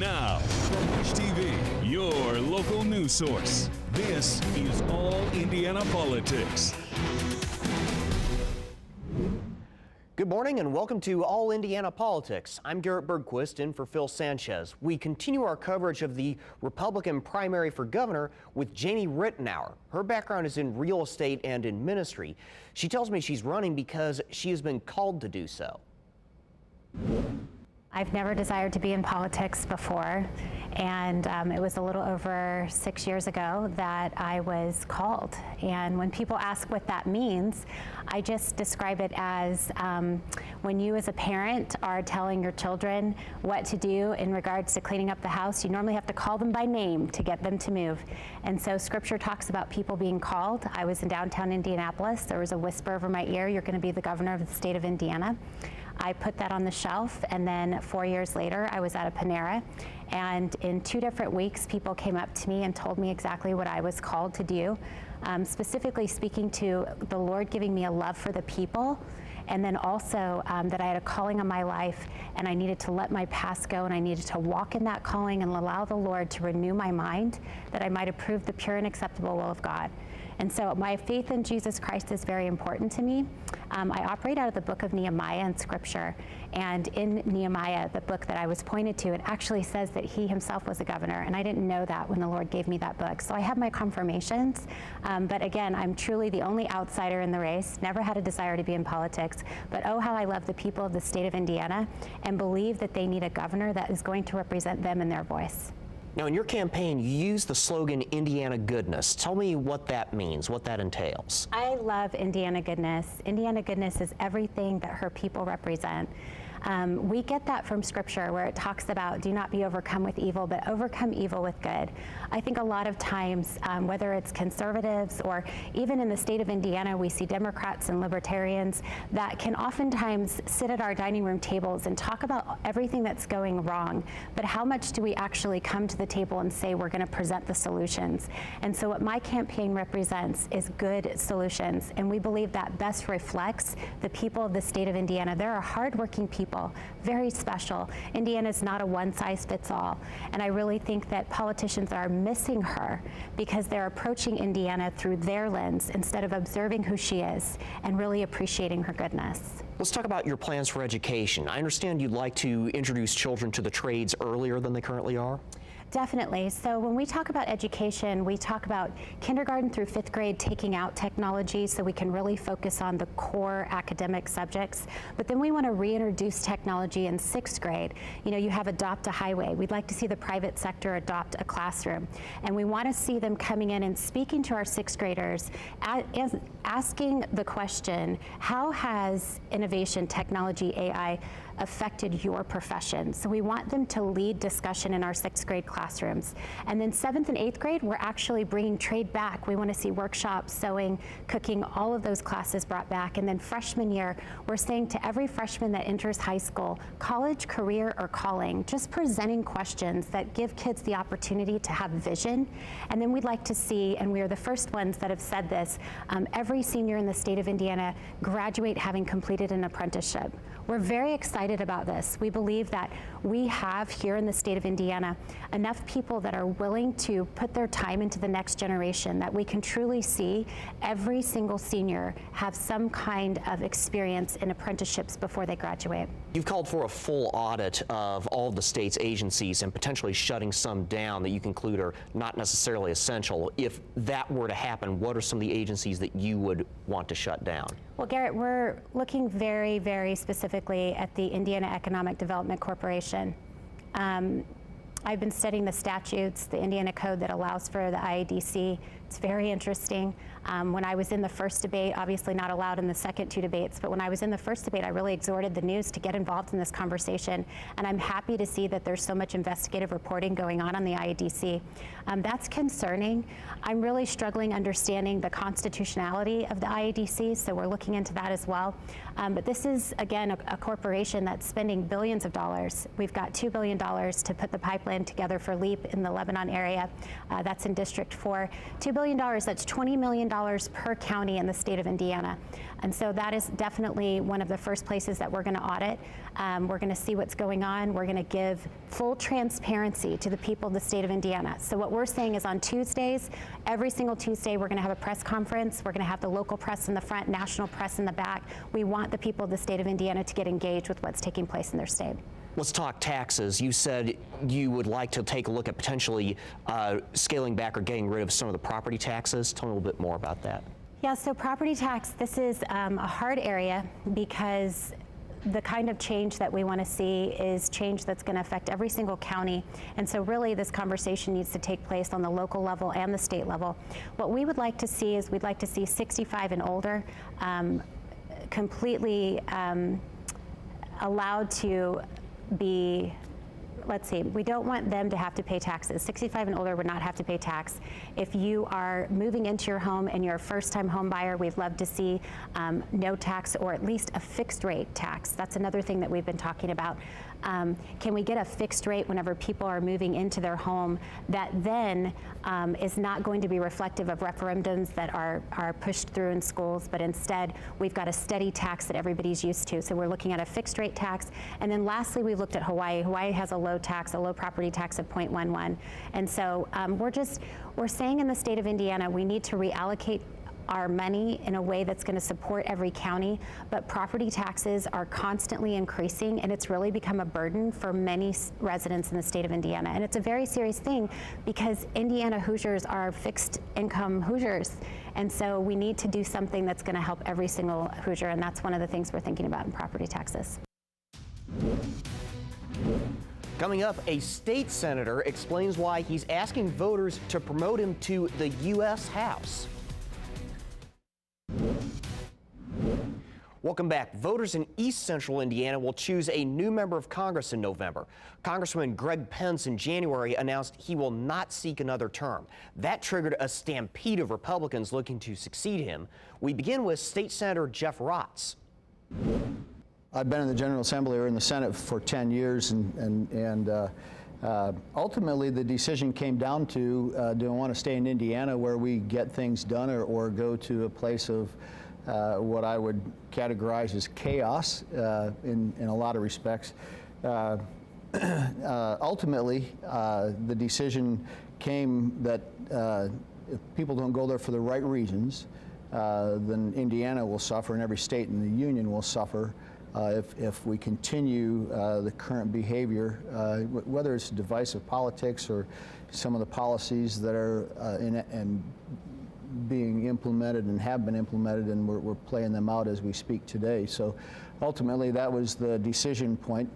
Now, from Bush TV, your local news source, this is All Indiana Politics. Good morning and welcome to All Indiana Politics. I'm Garrett Bergquist in for Phil Sanchez. We continue our coverage of the Republican primary for governor with Janie Rittenauer. Her background is in real estate and in ministry. She tells me she's running because she has been called to do so. I've never desired to be in politics before, and it was a little over 6 years ago that I was called. And when people ask what that means, I just describe it as when you as a parent are telling your children what to do in regards to cleaning up the house, you normally have to call them by name to get them to move. And so scripture talks about people being called. I was in downtown Indianapolis. There was a whisper over my ear, you're going to be the governor of the state of Indiana. I put that on the shelf, and then 4 years later, I was at a Panera, and in 2 different weeks, people came up to me and told me exactly what I was called to do, specifically speaking to the Lord giving me a love for the people, and then also that I had a calling on my life, and I needed to let my past go, and I needed to walk in that calling and allow the Lord to renew my mind, that I might approve the pure and acceptable will of God. And so my faith in Jesus Christ is very important to me. I operate out of the book of Nehemiah in scripture. And in Nehemiah, the book that I was pointed to, it actually says that he himself was a governor. And I didn't know that when the Lord gave me that book. So I have my confirmations. But again, I'm truly the only outsider in the race, never had a desire to be in politics. But oh, how I love the people of the state of Indiana and believe that they need a governor that is going to represent them in their voice. Now, in your campaign, you use the slogan Indiana Goodness. Tell me what that means, what that entails. I love Indiana Goodness. Indiana Goodness is everything that her people represent. We get that from scripture where it talks about do not be overcome with evil, but overcome evil with good. I think a lot of times, whether it's conservatives or even in the state of Indiana, we see Democrats and libertarians that can oftentimes sit at our dining room tables and talk about everything that's going wrong. But how much do we actually come to the table and say we're going to present the solutions? And so what my campaign represents is good solutions. And we believe that best reflects the people of the state of Indiana. There are hardworking people, very special. Indiana is not a one-size-fits-all. And I really think that politicians are missing her because they're approaching Indiana through their lens instead of observing who she is and really appreciating her goodness. Let's talk about your plans for education. I understand you'd like to introduce children to the trades earlier than they currently are. Definitely. So when we talk about education, we talk about kindergarten through 5th grade taking out technology so we can really focus on the core academic subjects. But then we want to reintroduce technology in 6th grade. You know, you have Adopt a Highway. We'd like to see the private sector adopt a classroom. And we want to see them coming in and speaking to our 6th graders, asking the question, how has innovation, technology, AI affected your profession? So we want them to lead discussion in our 6th grade classrooms. And then 7th and 8th grade, we're actually bringing trade back. We want to see workshops, sewing, cooking, all of those classes brought back. And then freshman year, we're saying to every freshman that enters high school, college, career, or calling, just presenting questions that give kids the opportunity to have vision. And then we'd like to see, and we are the first ones that have said this, every senior in the state of Indiana graduate having completed an apprenticeship. We're very excited about this. We believe that we have here in the state of Indiana enough people that are willing to put their time into the next generation, that we can truly see every single senior have some kind of experience in apprenticeships before they graduate. You've called for a full audit of all of the state's agencies and potentially shutting some down that you conclude are not necessarily essential. If that were to happen, what are some of the agencies that you would want to shut down? Well, Garrett, we're looking very, very specifically at the Indiana Economic Development Corporation. I've been studying the statutes, the Indiana code that allows for the IADC. It's very interesting. When I was in the first debate, obviously not allowed in the second 2 debates, but when I was in the first debate, I really exhorted the news to get involved in this conversation. And I'm happy to see that there's so much investigative reporting going on the IADC. That's concerning. I'm really struggling understanding the constitutionality of the IADC, so we're looking into that as well. But this is, again, a corporation that's spending billions of dollars. We've got $2 billion to put the pipeline together for LEAP in the Lebanon area. That's in District 4. $2 billion billion, that's $20 million per county in the state of Indiana. And so that is definitely one of the first places that we're going to audit. We're going to see what's going on. We're going to give full transparency to the people of the state of Indiana. So what we're saying is on Tuesdays, every single Tuesday, we're going to have a press conference. We're going to have the local press in the front, national press in the back. We want the people of the state of Indiana to get engaged with what's taking place in their state. Let's talk taxes. You said you would like to take a look at potentially scaling back or getting rid of some of the property taxes. Tell me a little bit more about that. Yeah, so property tax, this is a hard area because the kind of change that we want to see is change that's going to affect every single county. And so really this conversation needs to take place on the local level and the state level. What we would like to see is we'd like to see 65 and older completely allowed to be, let's see, we don't want them to have to pay taxes. 65 and older would not have to pay tax. If you are moving into your home and you're a first-time home buyer, we'd love to see no tax or at least a fixed rate tax. That's another thing that we've been talking about. Can we get a fixed rate whenever people are moving into their home that then is not going to be reflective of referendums that are pushed through in schools, but instead we've got a steady tax that everybody's used to. So we're looking at a fixed rate tax. And then lastly, we've looked at Hawaii. Hawaii has a low tax, a low property tax of 0.11. And so we're saying in the state of Indiana, we need to reallocate our money in a way that's going to support every county, but property taxes are constantly increasing, and it's really become a burden for many residents in the state of Indiana. And it's a very serious thing because Indiana Hoosiers are fixed income Hoosiers, and so we need to do something that's going to help every single Hoosier, and that's one of the things we're thinking about in property taxes. Coming up, a state senator explains why he's asking voters to promote him to the U.S. House. Welcome back. Voters in East Central Indiana will choose a new member of Congress in November. Congressman Greg Pence in January announced he will not seek another term. That triggered a stampede of Republicans looking to succeed him. We begin with State Senator Jeff Rotz. I've been in the General Assembly or in the Senate for 10 years, and ultimately the decision came down to do I want to stay in Indiana where we get things done or go to a place of what I would categorize as chaos in a lot of respects. Ultimately, the decision came that if people don't go there for the right reasons, then Indiana will suffer and every state in the union will suffer if we continue the current behavior, whether it's divisive politics or some of the policies that are being implemented and have been implemented, and we're playing them out as we speak today. So ultimately that was the decision point.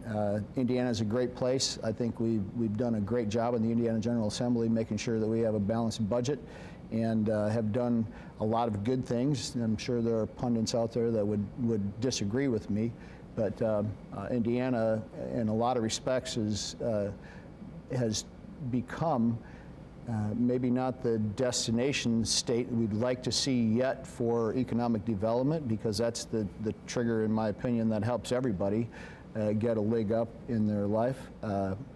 Indiana's a great place. I think we've done a great job in the Indiana General Assembly making sure that we have a balanced budget and have done a lot of good things. I'm sure there are pundits out there that would disagree with me, but Indiana in a lot of respects has become maybe not the destination state we'd like to see yet for economic development, because that's the trigger, in my opinion, that helps everybody get a leg up in their life.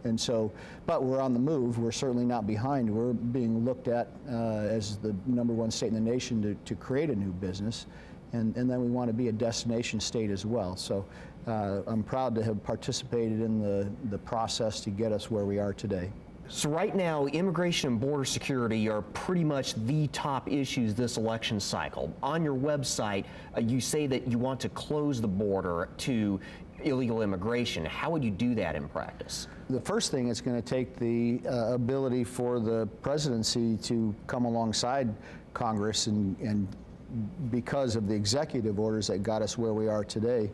And so, but we're on the move. We're certainly not behind. We're being looked at as the #1 state in the nation to create a new business. And then we want to be a destination state as well. So I'm proud to have participated in the process to get us where we are today. So right now, immigration and border security are pretty much the top issues this election cycle. On your website, you say that you want to close the border to illegal immigration. How would you do that in practice? The first thing is going to take the ability for the presidency to come alongside Congress, and because of the executive orders that got us where we are today,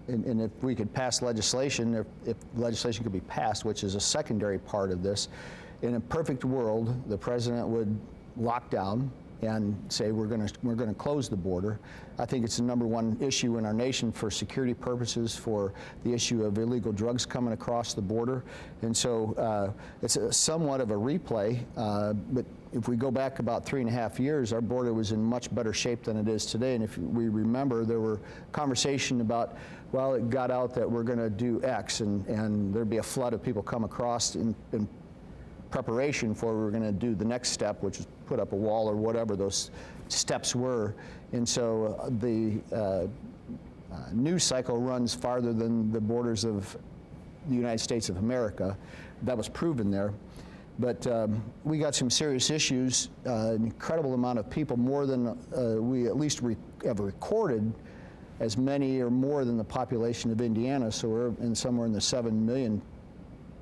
and if we could pass legislation, if legislation could be passed, which is a secondary part of this, in a perfect world, the president would lock down and say we're going to close the border. I think it's the #1 issue in our nation for security purposes, for the issue of illegal drugs coming across the border, and so it's somewhat of a replay. But if we go back about 3.5 years, our border was in much better shape than it is today. And if we remember, there were conversation about, well, it got out that we're going to do X, and there'd be a flood of people come across, and preparation for we were going to do the next step, which is put up a wall or whatever those steps were. And so the news cycle runs farther than the borders of the United States of America. That was proven there. But we got some serious issues, an incredible amount of people, more than we at least have recorded, as many or more than the population of Indiana, so we're somewhere in the 7 million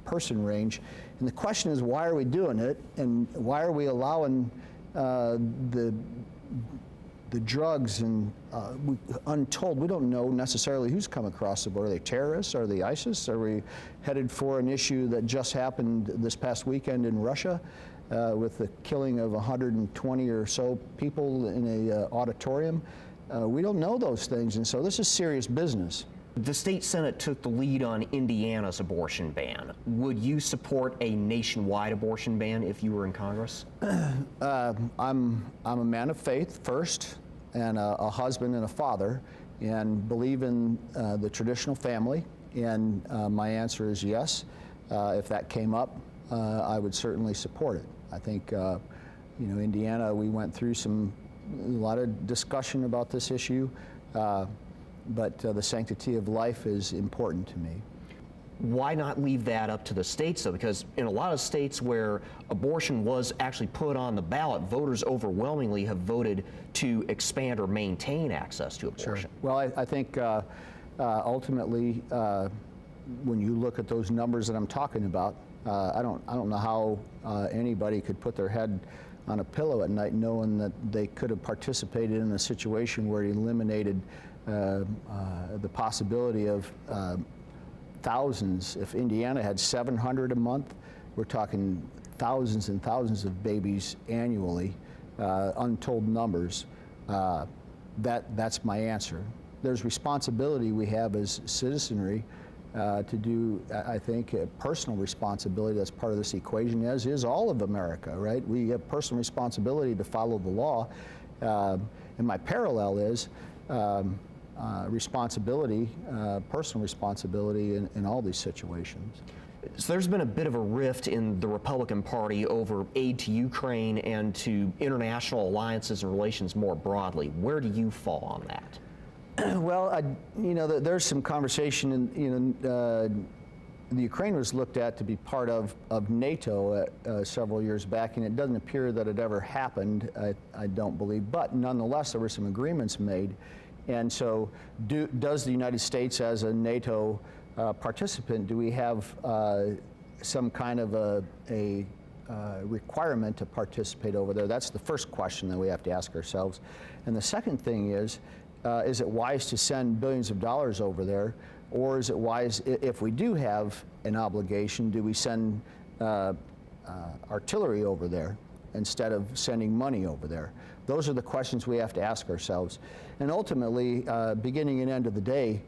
person range. And the question is, why are we doing it, and why are we allowing the drugs and untold, we don't know necessarily who's come across the border. Are they terrorists? Are they ISIS? Are we headed for an issue that just happened this past weekend in Russia with the killing of 120 or so people in a auditorium? We don't know those things, and so this is serious business. The state Senate took the lead on Indiana's abortion ban. Would you support a nationwide abortion ban if you were in Congress? I'm a man of faith first, and a husband and a father, and believe in the traditional family. And my answer is yes. If that came up, I would certainly support it. I think, Indiana, we went through a lot of discussion about this issue. But the sanctity of life is important to me. Why not leave that up to the states, though? Because in a lot of states where abortion was actually put on the ballot, voters overwhelmingly have voted to expand or maintain access to abortion. Sure. Well, I think ultimately, when you look at those numbers that I'm talking about, I don't know how anybody could put their head on a pillow at night knowing that they could have participated in a situation where it eliminated the possibility of thousands. If Indiana had 700 a month, we're talking thousands and thousands of babies annually, untold numbers. That's my answer. There's responsibility we have as citizenry to do, I think, a personal responsibility that's part of this equation, as is all of America, right? We have personal responsibility to follow the law. And my parallel is responsibility, personal responsibility in all these situations. So there's been a bit of a rift in the Republican Party over aid to Ukraine and to international alliances and relations more broadly. Where do you fall on that? Well, there's some conversation, the Ukraine was looked at to be part of NATO several years back, and it doesn't appear that it ever happened, I don't believe. But nonetheless, there were some agreements made. And so does the United States, as a NATO participant, do we have some kind of a requirement to participate over there? That's the first question that we have to ask ourselves. And the second thing is it wise to send billions of dollars over there? Or is it wise, if we do have an obligation, do we send artillery over there instead of sending money over there? Those are the questions we have to ask ourselves. And ultimately, beginning and end of the day,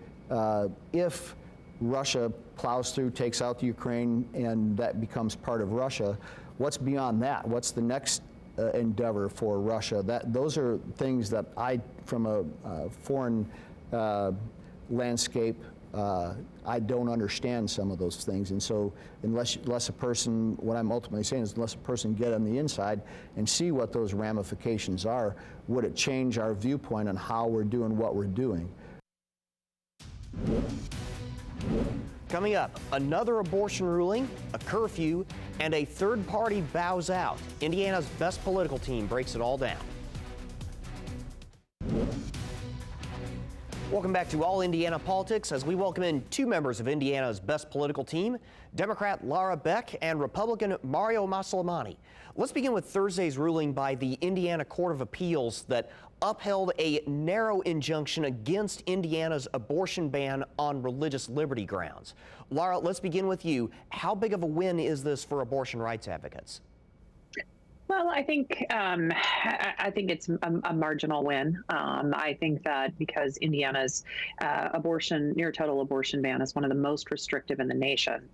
if Russia plows through, takes out the Ukraine, and that becomes part of Russia, what's beyond that? What's the next endeavor for Russia? Those are things that from a foreign landscape, I don't understand some of those things. And so unless a person, what I'm ultimately saying is unless a person get on the inside and see what those ramifications are, would it change our viewpoint on how we're doing what we're doing? Coming up, another abortion ruling, a curfew, and a third party bows out. Indiana's best political team breaks it all down. Welcome back to All Indiana Politics as we welcome in two members of Indiana's best political team, Democrat Lara Beck and Republican Mario Massalamani. Let's begin with Thursday's ruling by the Indiana Court of Appeals that upheld a narrow injunction against Indiana's abortion ban on religious liberty grounds. Lara, let's begin with you. How big of a win is this for abortion rights advocates? Well, I think it's a marginal win. I think that because Indiana's near total abortion ban is one of the most restrictive in the nation,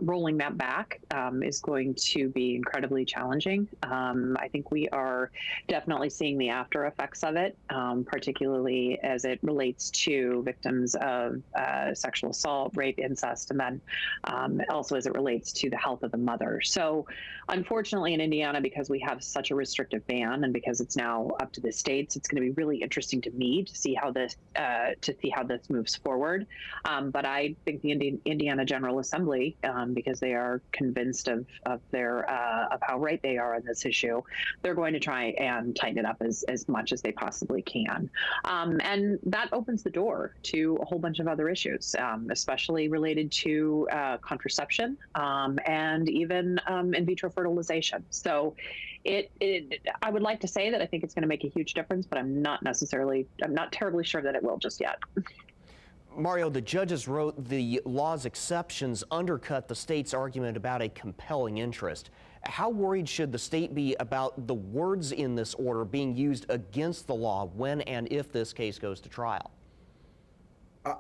rolling that back is going to be incredibly challenging. I think we are definitely seeing the after effects of it, particularly as it relates to victims of sexual assault, rape, incest, and then also as it relates to the health of the mother. So, unfortunately, in Indiana, because we have such a restrictive ban, and because it's now up to the states, it's going to be really interesting to me to see how this moves forward. But I think the Indiana General Assembly, because they are convinced of how right they are on this issue, they're going to try and tighten it up as much as they possibly can, and that opens the door to a whole bunch of other issues, especially related to contraception and even in vitro fertilization. So I would like to say that I think it's going to make a huge difference, but I'm not terribly sure that it will just yet. Mario, the judges wrote the law's exceptions undercut the state's argument about a compelling interest. How worried should the state be about the words in this order being used against the law when and if this case goes to trial?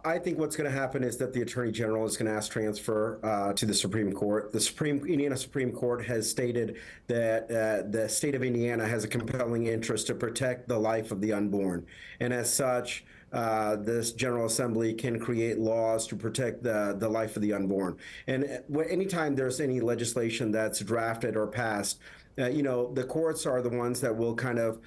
I think what's going to happen is that the Attorney General is going to ask transfer to the Supreme Court. The Indiana Supreme Court has stated that the state of Indiana has a compelling interest to protect the life of the unborn. And as such, this General Assembly can create laws to protect the life of the unborn. And anytime there's any legislation that's drafted or passed, the courts are the ones that will kind of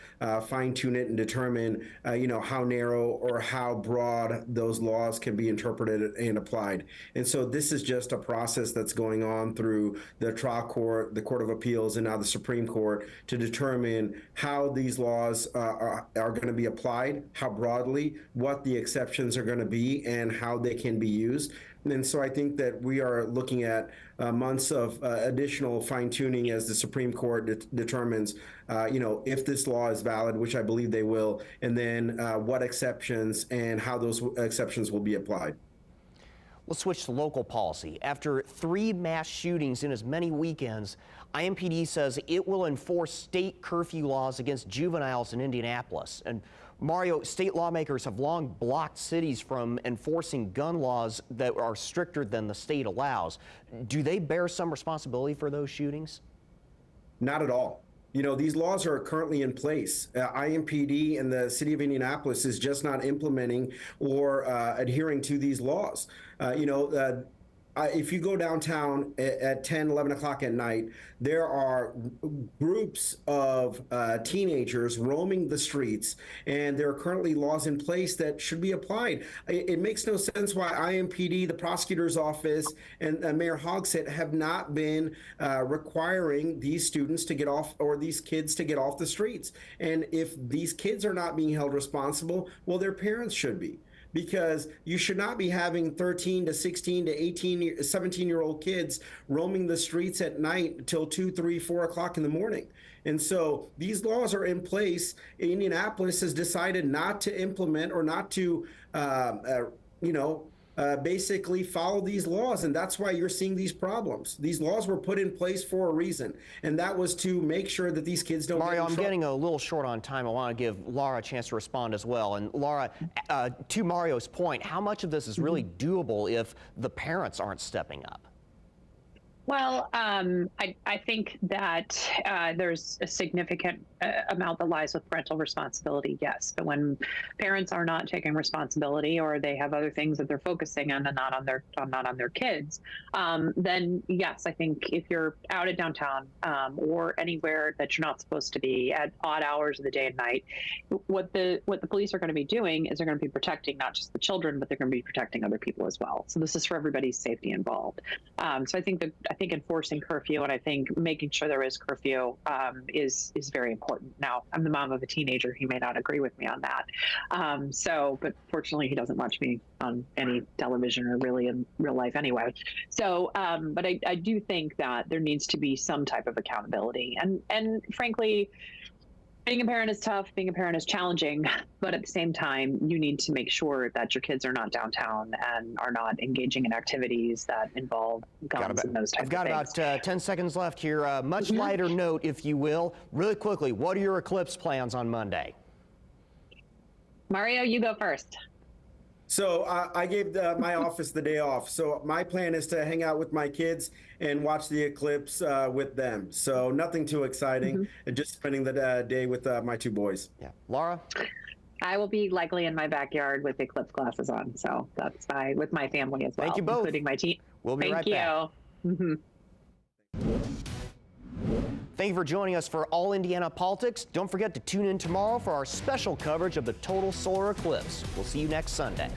fine tune it and determine, how narrow or how broad those laws can be interpreted and applied. And so this is just a process that's going on through the trial court, the Court of Appeals, and now the Supreme Court to determine how these laws are going to be applied, how broadly, what the exceptions are going to be, and how they can be used. And so I think that we are looking at months of additional fine-tuning as the Supreme Court determines, if this law is valid, which I believe they will, and then what exceptions and how those exceptions will be applied. Let's switch to local policy. After 3 mass shootings in as many weekends, IMPD says it will enforce state curfew laws against juveniles in Indianapolis. And Mario, state lawmakers have long blocked cities from enforcing gun laws that are stricter than the state allows. Do they bear some responsibility for those shootings? Not at all. These laws are currently in place. IMPD and the city of Indianapolis is just not implementing or adhering to these laws. If you go downtown at 10, 11 o'clock at night, there are groups of teenagers roaming the streets, and there are currently laws in place that should be applied. It makes no sense why IMPD, the prosecutor's office, and Mayor Hogsett have not been requiring these students to get off, or these kids to get off the streets. And if these kids are not being held responsible, well, their parents should be. Because you should not be having 13 to 16 to 18, 17-year-old kids roaming the streets at night till 2, 3, 4 o'clock in the morning. And so these laws are in place. Indianapolis has decided not to implement or not to, basically follow these laws. And that's why you're seeing these problems. These laws were put in place for a reason. And that was to make sure that these kids don't Mario, get in I'm trouble. getting a little short on time. I want to give Laura a chance to respond as well. And Laura, to Mario's point, how much of this is really doable if the parents aren't stepping up? Well, I think that there's a significant amount that lies with parental responsibility, yes. But when parents are not taking responsibility, or they have other things that they're focusing on and not on their kids, then yes, I think if you're out at downtown or anywhere that you're not supposed to be at odd hours of the day and night, what the police are going to be doing is they're going to be protecting not just the children, but they're going to be protecting other people as well. So this is for everybody's safety involved. So I think enforcing curfew, and I think making sure there is curfew is very important. Now, I'm the mom of a teenager. He may not agree with me on that. But fortunately, he doesn't watch me on any television or really in real life anyway. So, but I do think that there needs to be some type of accountability. And frankly, Being a parent is tough. Being a parent is challenging, but at the same time, you need to make sure that your kids are not downtown and are not engaging in activities that involve guns and those types I've got of things. about 10 seconds left here. Much lighter note, if you will. Really quickly, what are your eclipse plans on Monday? Mario, you go first. So I gave my office the day off. So my plan is to hang out with my kids and watch the eclipse with them. So nothing too exciting. Just spending the day with my two boys. Yeah, Laura. I will be likely in my backyard with eclipse glasses on. So that's with my family as well, Thank you both. including my team. We'll be right back. Thank you. Thank you for joining us for All Indiana Politics. Don't forget to tune in tomorrow for our special coverage of the total solar eclipse. We'll see you next Sunday.